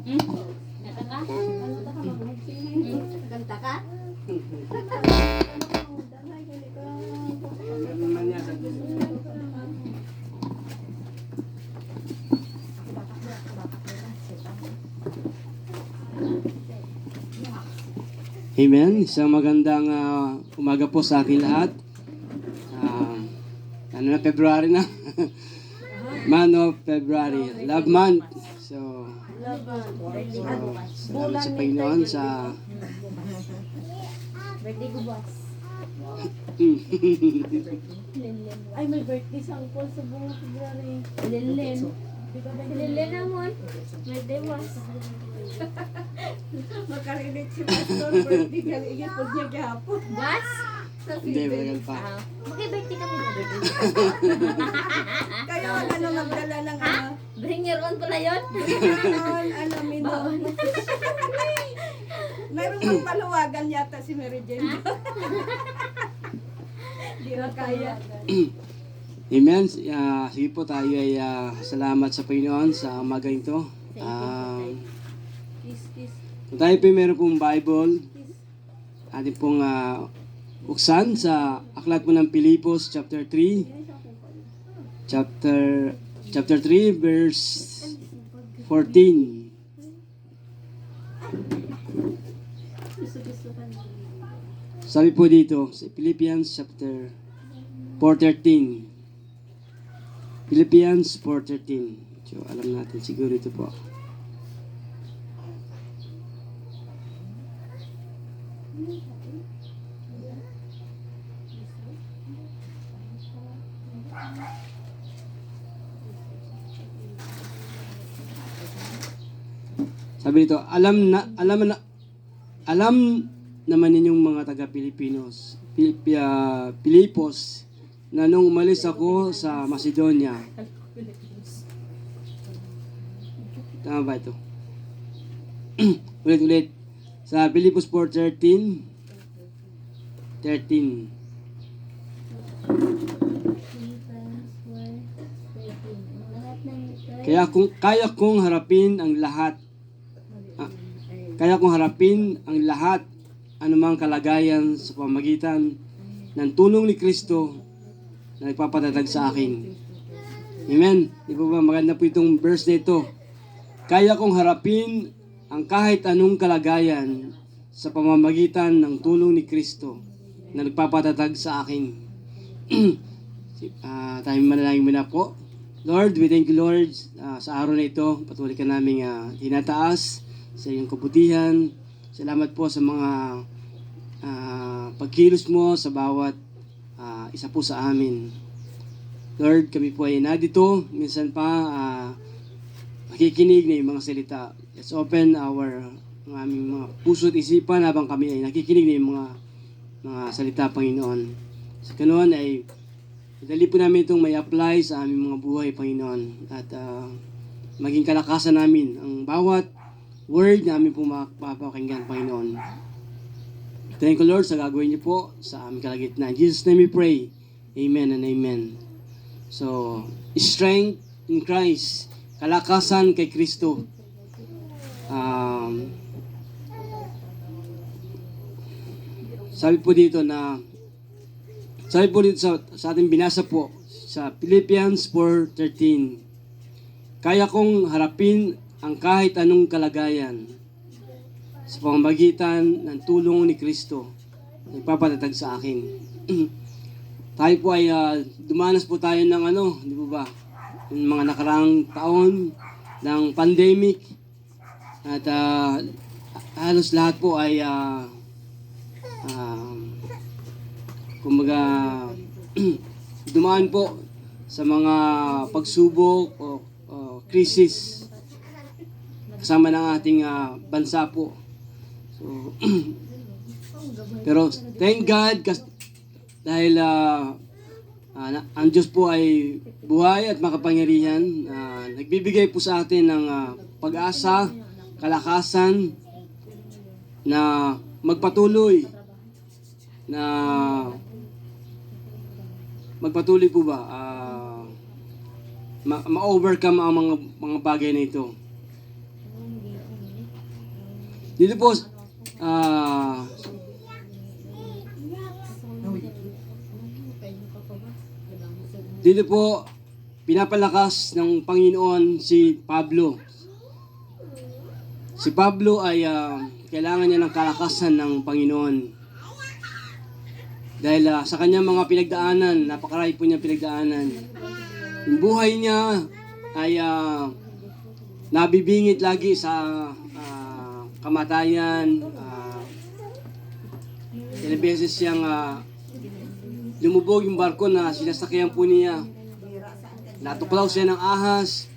Kanta ka? Kanta ka? Amen. Isang magandang umaga po sa ating lahat. Ano na, February na? Month of February. Love month. So salamat sa Panginoon sa Birthday ko, boss. Ay, may birthday sa Uncle sa buong February. Linlin. Lili naman. Birthday, boss. Makarinig si Pastor, birthday ka rin po niya gahapon. Boss? hindi, matagal pa. Birthday kami na birthday. Kayo ano magdala ng Bring your own pala yun. minom. Meron pang paluwagan yata si Mary Jane. Di na kaya. Amen. Sige po, tayo ay salamat sa Panginoon sa umaga ito. Kiss. Kung tayo po meron pong Bible, ating pong buksan sa aklat po ng Pilipos chapter 3. Chapter 3 verse 14. Sabi po dito sa Philippians chapter 4:13. Philippians 4:13. So alam natin siguro ito po. Sabi dito, alam naman ninyong mga taga-Pilipinos, Pilipos, na nung umalis ako sa Macedonia. Tama ba ito? Ulit. Sa Pilipos 4:13. 13. Kaya kong harapin ang lahat. Kaya kong harapin ang lahat, anumang kalagayan sa pamagitan ng tulong ni Kristo na nagpapatatag sa akin. Amen. Di ba maganda po itong verse na ito? Kaya kong harapin ang kahit anong kalagayan sa pamamagitan ng tulong ni Kristo na nagpapatatag sa akin. Tayo manalangin muna po. Lord, we thank you, Lord, sa araw na ito. Patuloy ka namin tinataas sa iyong kabutihan. Salamat po sa mga pagkilos mo sa bawat isa po sa amin. Lord, kami po ay nadito. Minsan pa nakikinig ng mga salita. Let's open ang aming mga puso at isipan habang kami ay nakikinig ng mga salita, Panginoon. Sa ganoon ay dali po namin itong may apply sa aming mga buhay, Panginoon. At maging kalakasan namin ang bawat word na aming mapapakinggan, Panginoon. Thank you, Lord, sa gagawin niyo po sa aming kalagitnaan. In Jesus' name we pray. Amen and amen. So, strength in Christ. Kalakasan kay Kristo. Sabi po dito sa ating binasa po, sa Philippians 4:13. Kaya kong harapin ang kahit anong kalagayan sa pamamagitan ng tulong ni Kristo na nagpapatatag sa akin. Tayo po ay dumanas po tayo ng di ba? Yung mga nakaraang taon ng pandemic at halos lahat po ay kumbaga dumaan po sa mga pagsubok o krisis kasama ng ating bansa po. So, pero thank God dahil ang Diyos po ay buhay at makapangyarihan. Nagbibigay po sa atin ng pag-asa, kalakasan na magpatuloy po ba ma-overcome ang mga bagay na ito. Dito po, ah, dito po, pinapalakas ng Panginoon si Pablo. Si Pablo ay kailangan niya ng kalakasan ng Panginoon. Dahil sa kanyang mga pinagdaanan, napakarami po niya pinagdaanan. Yung buhay niya ay nabibingit lagi sa kamatayan. Ilang beses siyang lumubog yung barko na sinasakyan po niya. Natuklaw siya ng ahas.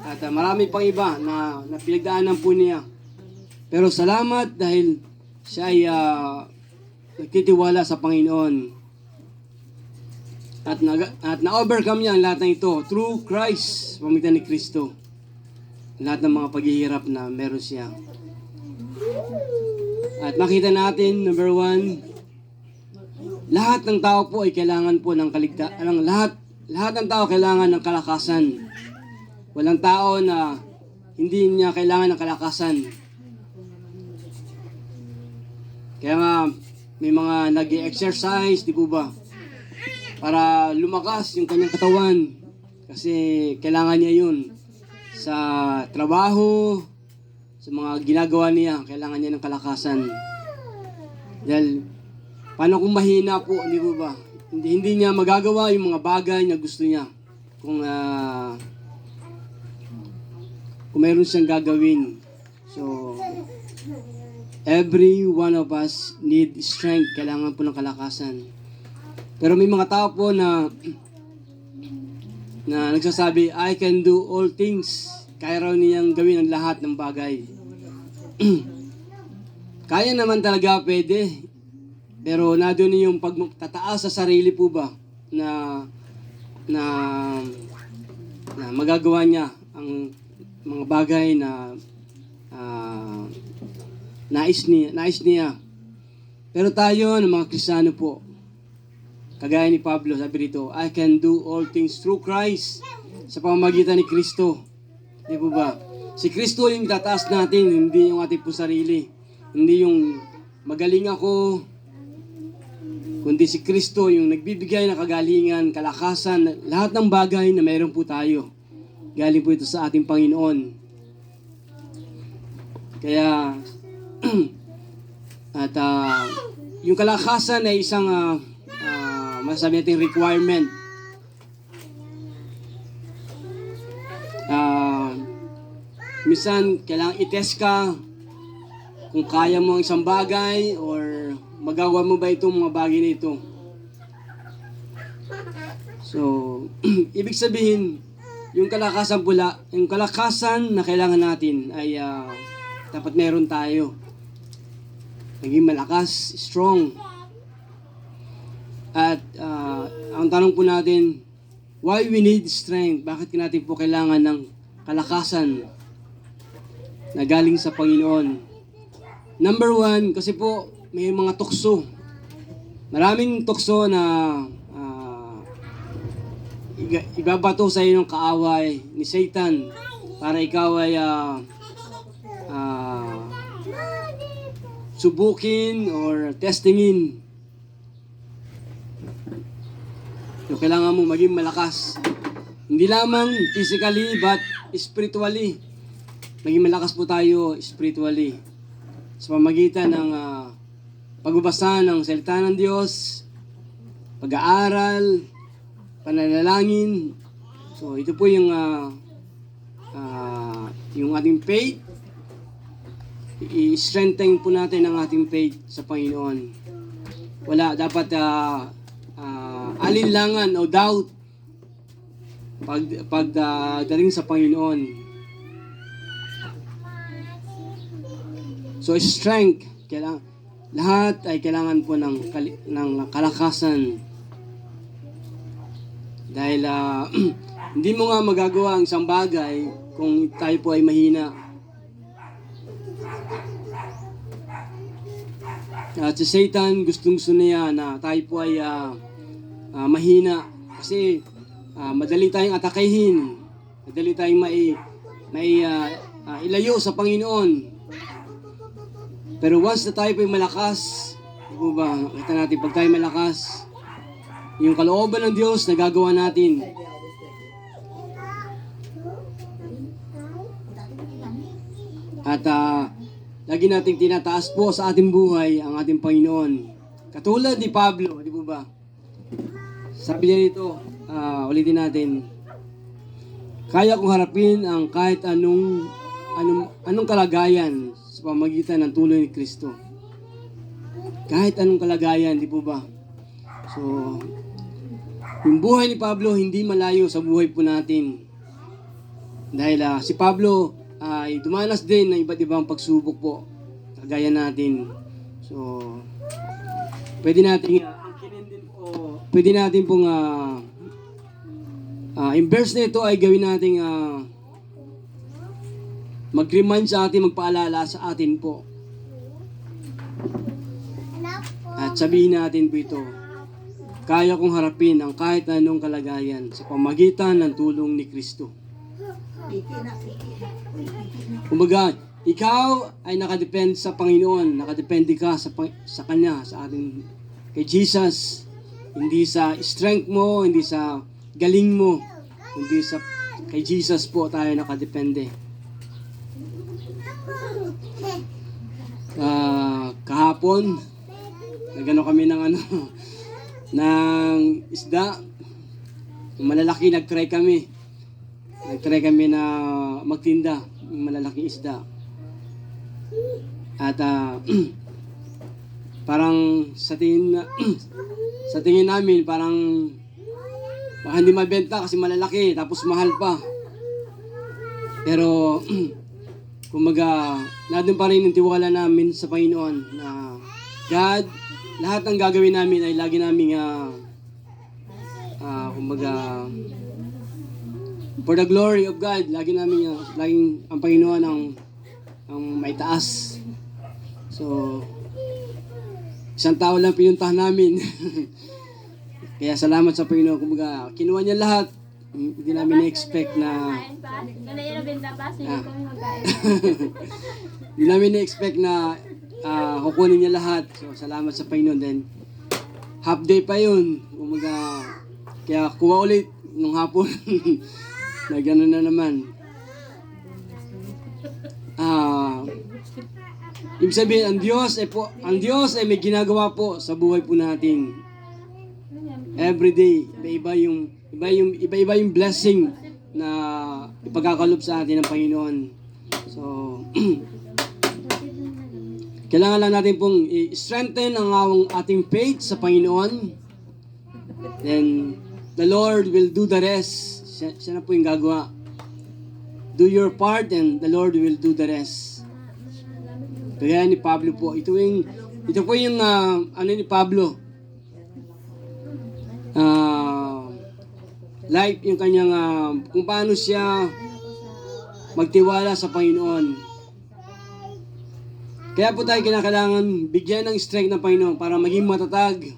At marami pang iba na pinagdaanan po niya. Pero salamat dahil siya ay nagtitiwala sa Panginoon. At na-overcome niya ang lahat ng ito through Christ, pamitan ni Kristo. Lahat ng mga paghihirap na meron siya. At makita natin, number 1, lahat ng tao po ay kailangan po ng kaligtasan. Lahat ng tao kailangan ng kalakasan. Walang tao na hindi niya kailangan ng kalakasan. Kaya nga, may mga nag-exercise, di po ba? Para lumakas yung kanyang katawan. Kasi kailangan niya yun. Sa trabaho, sa mga ginagawa niya, kailangan niya ng kalakasan. Dahil, paano kung mahina po, di po ba? Hindi niya magagawa yung mga bagay na gusto niya. Kung mayroon siyang gagawin. So, every one of us need strength. Kailangan po ng kalakasan. Pero may mga tao po na nagsasabi, I can do all things. Kaya raw niyang gawin ang lahat ng bagay. Kaya naman talaga pwede. Pero nandun yung pagtataas sa sarili po ba na magagawa niya ang mga bagay na nais niya. Pero tayo, ng mga Kristiyano po, kagaya ni Pablo, sabi dito, I can do all things through Christ, sa pamamagitan ni Kristo. Di po ba? Si Kristo yung tataas natin, hindi yung ating po sarili. Hindi yung magaling ako, kundi si Kristo yung nagbibigay ng kagalingan, kalakasan, lahat ng bagay na mayroon po tayo. Galing po ito sa ating Panginoon. Kaya, at yung kalakasan ay isang masasabi natin requirement. Minsan, kailangan i-test ka kung kaya mo ang isang bagay or magagawa mo ba itong mga bagay na ito. So, ibig sabihin, yung kalakasan na kailangan natin ay dapat meron tayo. Naging malakas, strong. At ang tanong po natin, why we need strength? Bakit natin po kailangan ng kalakasan na galing sa Panginoon? Number 1, kasi po may mga tukso. Maraming tukso na ibabato sa iyo ng kaaway ni Satan para ikaw ay subukin or testingin. So, kailangan mo maging malakas. Hindi lamang physically but spiritually. Maging malakas po tayo spiritually. Sa pamagitan ng pagbabasa ng salita ng Diyos, pag-aaral, pananalangin. So, ito po yung ating faith. I-strengthen po natin ang ating faith sa Panginoon. Wala dapat alinlangan o doubt pagdating sa Panginoon. So, strength. Lahat ay kailangan po ng kalakasan. Dahil hindi mo nga magagawa ang isang bagay kung tayo po ay mahina. At si Satan, gusto niya na tayo po ay mahina. Kasi madali tayong atakehin. Madali tayong ilayo sa Panginoon. Pero once na tayo po'y malakas, di po ba, nakita natin, pag tayo malakas, yung kalooban ng Diyos, nagagawa natin. At lagi nating tinataas po sa ating buhay ang ating Panginoon. Katulad ni Pablo, di po ba? Sabi niya nito, ulitin natin, kaya kong harapin ang kahit anong kalagayan sa pamamagitan ng tulong ni Kristo. Kahit anong kalagayan, di po ba? So, yung buhay ni Pablo hindi malayo sa buhay po natin. Dahil si Pablo ay dumanas din ng iba't ibang pagsubok po, kagaya natin. So, pwede natin pwede natin pong yung verse na ito ay gawin nating mag-remind sa atin, magpaalala sa atin po. At sabihin natin po ito, kaya kong harapin ang kahit anong kalagayan sa pamamagitan ng tulong ni Kristo. Kumbaga, ikaw ay nakadepend sa Panginoon, nakadepende ka sa Kanya, sa ating kay Jesus. Hindi sa strength mo, hindi sa galing mo, hindi sa kay Jesus po tayo nakadepende. Kahapon, nagano kami ng ng isda. Malalaki, nag-try kami na magtinda ng malalaking isda. At parang sa tingin namin parang baka hindi mabenta kasi malalaki tapos mahal pa. Pero kumbaga nandun pa rin yung tiwala namin sa Panginoon na God, lahat ng gagawin namin ay lagi namin kumbaga for the glory of God, laging ang Panginoon ang may taas. So, isang tao lang pinuntahan namin. Kaya salamat sa Panginoon. Kumbaga, kinuha niya lahat. Hindi namin na-expect na... Hindi namin na-expect na kukunin niya lahat. So, salamat sa Panginoon. Then, half day pa yun. Kumbaga, kaya kuha ulit nung hapon. Na gano'n na naman. Ibig sabihin, ang Diyos ay may ginagawa po sa buhay po natin. Every day, iba-iba yung blessing na ipagkakalob sa atin ng Panginoon. So, kailangan lang natin pong i-strengthen ang ating faith sa Panginoon. Then, the Lord will do the rest. Siya na po yung gagawa. Do your part and the Lord will do the rest. Kaya ni Pablo po. Ito po yung ni Pablo. Like yung kanyang kung paano siya magtiwala sa Panginoon. Kaya po tayo kinakailangan bigyan ng strength ng Panginoon para maging matatag.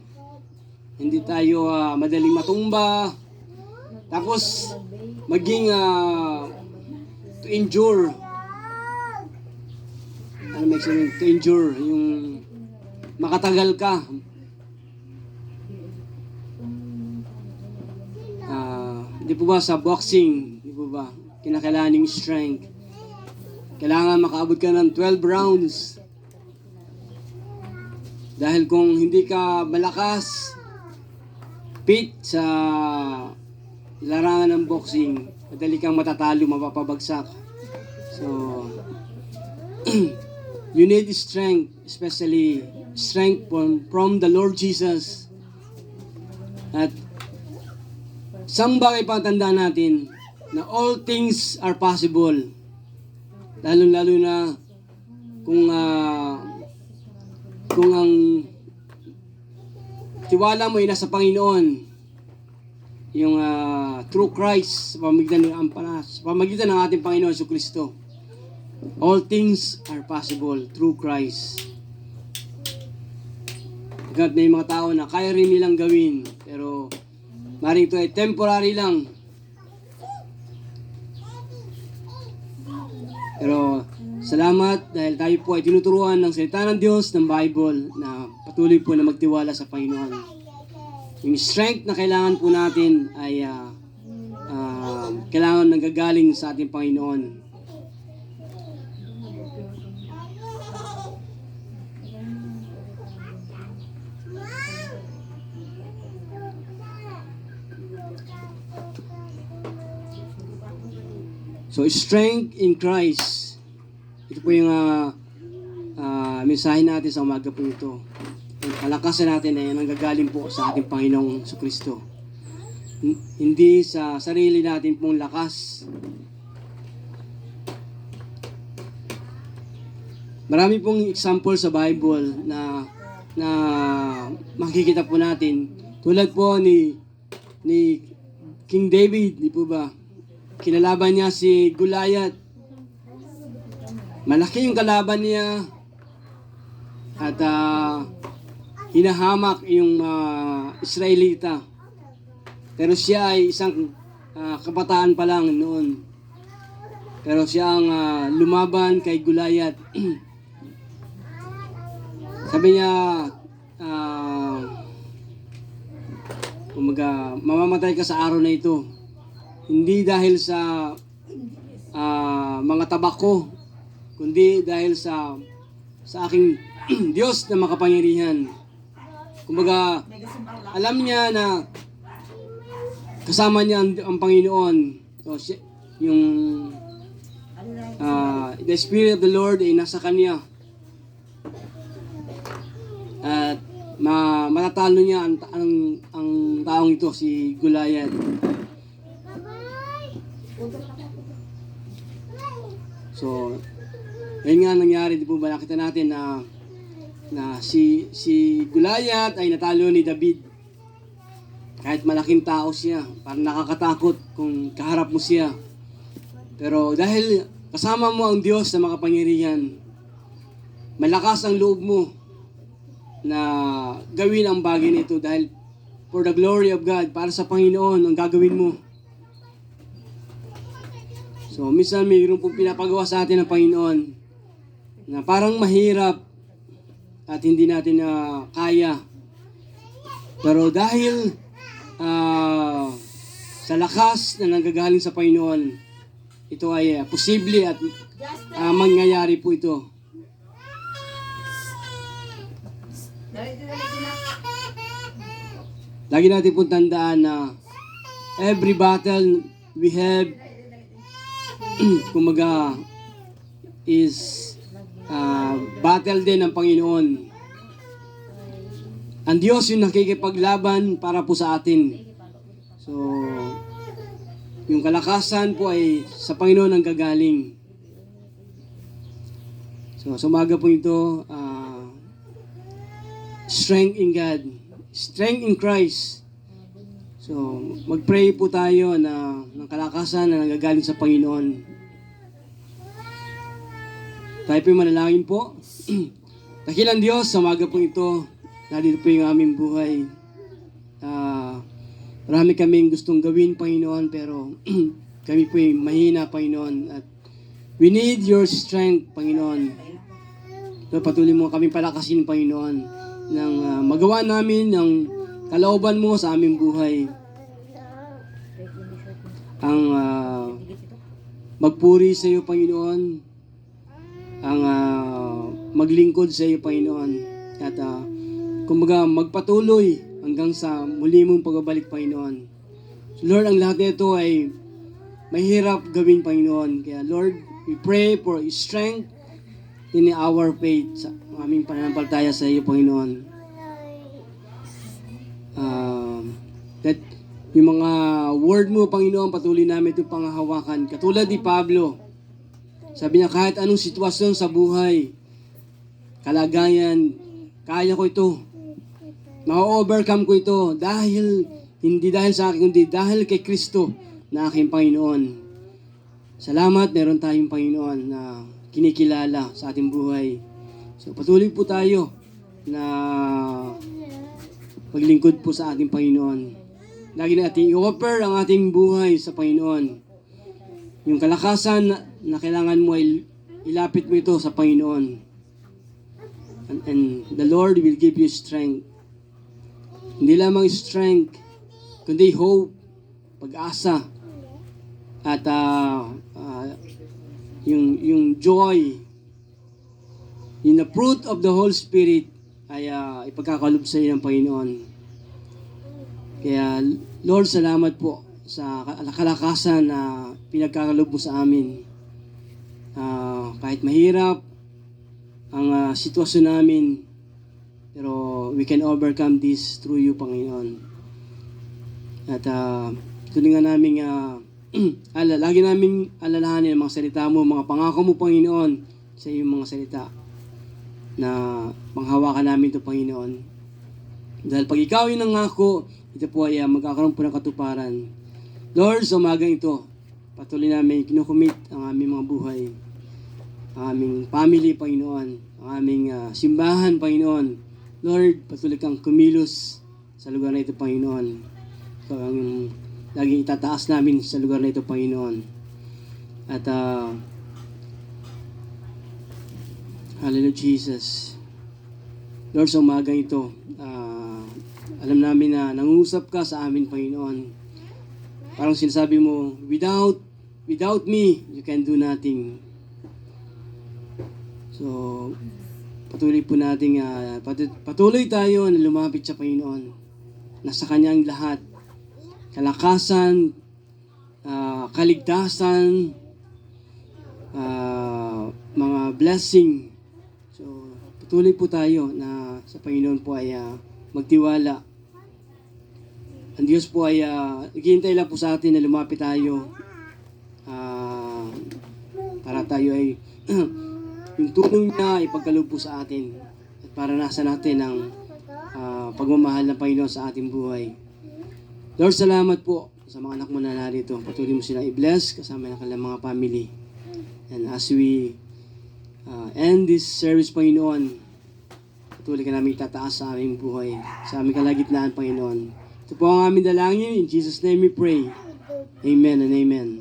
Hindi tayo madaling matumba. Tapos, maging to endure. Ano may sabihin? To endure. Yung makatagal ka. Di po ba sa boxing, di po ba? Kinakailangan yung strength. Kailangan makaabot ka ng 12 rounds. Dahil kung hindi ka malakas, fit sa larangan ng boxing, madali kang matatalo, mapapabagsak. So, you need strength, especially strength from the Lord Jesus. At isang bagay pang tandaan natin na all things are possible. Lalo-lalo na kung ang tiwala mo ay nasa Panginoon, yung through Christ, sa pamagitan ng ating Panginoon Jesucristo. All things are possible through Christ. God, may mga tao na kaya rin nilang gawin, pero maring ito ay temporary lang. Pero Salamat dahil tayo po ay tinuturuan ng salita ng Diyos, ng Bible, na patuloy po na magtiwala sa Panginoon. Yung strength na kailangan po natin ay kailangan nanggagaling sa ating Panginoon. So, strength in Christ. Ito po yung mensahe natin sa umaga po ito. Ang kalakasan natin ay nanggagaling po sa ating Panginoong Jesucristo. Hindi sa sarili natin pong lakas. Marami pong example sa Bible na makikita po natin. Tulad po ni King David, di po ba? Kinalaban niya si Goliath. Malaki yung kalaban niya at hinahamak yung Israelita. Pero siya ay isang kabataan pa lang noon. Pero siya ang lumaban kay Goliath. Sabi niya, mamamatay ka sa araw na ito. Hindi dahil sa mga tabako, kundi dahil sa aking Diyos na makapangyarihan. Kumbaga, alam niya na kasama niya ang Panginoon. So, yung the Spirit of the Lord ay nasa kanya. At matatalo niya ang taong ito, si Goliath. So, yun nga nangyari, di po ba nakita natin na si Goliath ay natalo ni David. Kahit malaking tao siya, parang nakakatakot kung kaharap mo siya. Pero dahil kasama mo ang Diyos na makapangyarihan, malakas ang loob mo na gawin ang bagay nito dahil for the glory of God, para sa Panginoon ang gagawin mo. So, minsan mayroon pong pinapagawa sa atin ng Panginoon na parang mahirap at hindi natin kaya. Pero dahil sa lakas na nanggagaling sa Panginoon, ito ay posible at mangyayari po ito. Lagi natin pong tandaan na every battle we have kumaga is battle din ng Panginoon. Ang Diyos yung nakikipaglaban para po sa atin. So, yung kalakasan po ay sa Panginoon ang gagaling. So, sa umaga po ito, strength in God, strength in Christ. So, mag-pray po tayo na ng kalakasan na nanggagaling sa Panginoon. Tayo po manalangin po. Dakilang Diyos, sa umaga po ito, narito po yung aming buhay. Marami kaming gustong gawin, Panginoon, pero kami po yung mahina, Panginoon. At we need your strength, Panginoon. So, patuloy mo kami palakasin, Panginoon, nang magawa namin ng kalooban mo sa aming buhay. Ang magpuri sa iyo, Panginoon. Ang maglingkod sa iyo, Panginoon. At kumbaga magpatuloy hanggang sa muli mong pagbabalik, Panginoon. So, Lord, ang lahat nito ay mahirap gawin, Panginoon. Kaya Lord, we pray for strength in our faith sa aming pananampalataya sa iyo, Panginoon. That yung mga word mo, Panginoon, patuloy namin itong panghahawakan. Katulad ni Pablo, sabi niya, kahit anong sitwasyon sa buhay, kalagayan, kaya ko ito. Ma-overcome ko ito dahil, hindi dahil sa akin, kundi dahil kay Kristo na aking Panginoon. Salamat, meron tayong Panginoon na kinikilala sa ating buhay. So patuloy po tayo na maglingkod po sa ating Panginoon. Lagi natin i-offer ang ating buhay sa Panginoon. Yung kalakasan na kailangan mo ay ilapit mo ito sa Panginoon. And the Lord will give you strength. Hindi lamang strength, kundi hope, pag-asa, at yung joy, yung the fruit of the Holy Spirit ay ipagkakalob sa iyo ng Panginoon. Kaya Lord, salamat po sa kalakasan na pinagkakalob mo sa amin. Kahit mahirap ang sitwasyon namin, pero we can overcome this through you, Panginoon. At tulingan namin lagi namin alalahanin ang mga salita mo, mga pangako mo, Panginoon, sa iyong mga salita na panghawakan namin ito, Panginoon. Dahil pag ikaw yung nangako, ito po ay magkakaroon po ng katuparan. Lord, sa umagang ito, patuloy namin kinukumit ang aming mga buhay, ang aming family, Panginoon, ang aming simbahan, Panginoon. Lord, patuloy kang kumilos sa lugar na ito, Panginoon. Ikaw ang laging itataas namin sa lugar na ito, Panginoon. At hallelujah, Jesus. Lord, sa umagang ito, alam namin na nangungusap ka sa amin, Panginoon. Parang sinasabi mo, without me, you can do nothing. So, patuloy po natin, patuloy tayo na lumapit sa Panginoon. Nasa Kanyang lahat. Kalakasan, kaligtasan, mga blessing. So, patuloy po tayo na sa Panginoon po ay magtiwala. Ang Diyos po ay naghihintay lang po sa atin na lumapit tayo para tayo ay yung tulong niya ipagkaloob po sa atin at para nasa natin ang pagmamahal ng Panginoon sa ating buhay. Lord, salamat po sa mga anak mo na narito. Patuloy mo silang i-bless kasama ng kanilang mga family. And as we end this service, Panginoon, patuloy ka namin itataas sa aming buhay, sa aming kalagitnaan, Panginoon. Ito po ang aming dalangin. In Jesus' name we pray. Amen and amen.